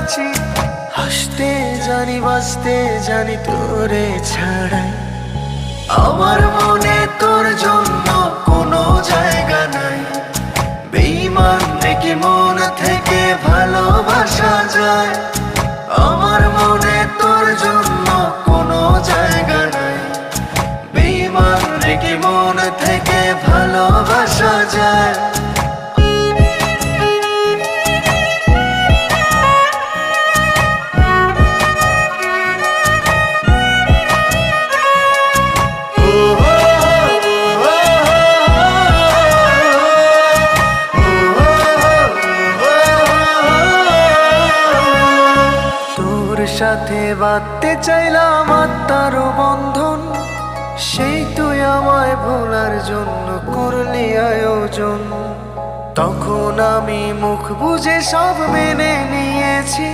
যাচ্ছি। হাসতে জানি বাঁচতে জানি তোরে ছাড়াই। আমার মনে তোর জন্য কোনো জায়গা নাই। বেঈমান রেখে মন থেকে ভালোবাসা যায়। আমার মনে তোর জন্য কোনো জায়গা নাই। বেঈমান রেখে মন থেকে ভালোবাসা যায়। সাথে বাঁধতে চাইলাম আত্মার বন্ধন, সেই তুই আমায় ভোলার জন্য করলি আয়োজন। তখন আমি মুখ বুজে সব মেনে নিয়েছি।